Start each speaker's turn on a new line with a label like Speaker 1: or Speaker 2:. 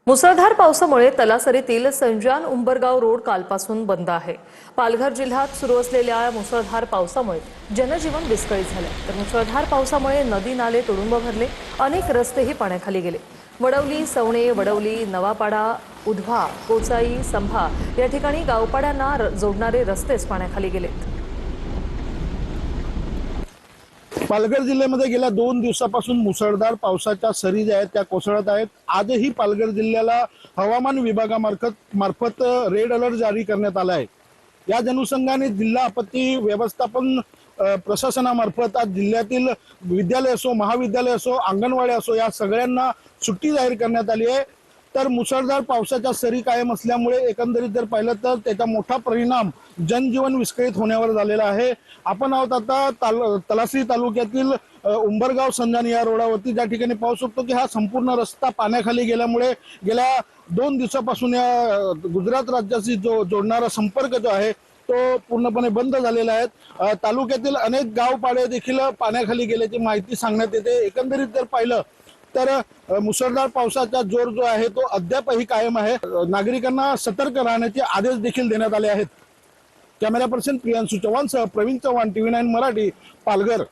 Speaker 1: मुसळधार पावसामुळे तलासरीतील संजान उंबरगाव रोड कालपासून बंद आहे। पालघर जिल्ह्यात सुरू असलेल्या मुसळधार पावसामुळे जनजीवन विस्कळीत झाले। तर मुसळधार पावसामुळे नदी नाले तुडुंब भरले, अनेक रस्तेही पाण्याखाली गेले। वडवली, सवणे, वडवली, नवापाडा, उधवा, कोचाई, संभा या ठिकाणी गावपाड्यांना जोडणारे रस्तेच पाण्याखाली गेलेत।
Speaker 2: पालघर जिल्ह्यामध्ये गेल्या 2 दिवसापासून मुसळधार पावसाच्या सरी ज्या आहेत त्या कोसळत आहेत। आजही पालघर जिल्ह्याला हवामान विभागामार्फत रेड अलर्ट जारी करण्यात आला आहे। या अनुषंगाने जिल्हा आपत्ती व्यवस्थापन प्रशासनामार्फत आज जिल्ह्यातील विद्यालय असो, महाविद्यालय असो, अंगणवाडी असो या सगळ्यांना सुट्टी जाहीर करण्यात आली आहे। तर मुसळधार पावसाच्या सरी कायम असल्यामुळे एकंदरीत जर पाहिलं तर त्याचा मोठा परिणाम जनजीवन विस्कळीत होण्यावर झालेला आहे। आपण आहोत आता तलासरी तालुक्यातील उंबरगाव संजान या रोडावरती, ज्या ठिकाणी पाहू शकतो की हा संपूर्ण रस्ता पाण्याखाली गेल्यामुळे गेल्या 2 दिवसापासून या गुजरात राज्याशी जोडणारा संपर्क जो आहे तो पूर्णपणे बंद झालेला आहे। तालुक्यातील अनेक गावपाडे देखील पाण्याखाली गेल्याची माहिती सांगण्यात येते। एकंदरीत जर पाहिलं तर मुसळधार पावसाचा जोर जो आहे तो अद्यापही कायम आहे। नागरिकांना सतर्क राहण्याचे आदेश देखील देण्यात आले आहेत। कॅमेरा पर्सन प्रियांशु चव्हाण सह प्रवीण चव्हाण, TV9 मराठी, पालघर।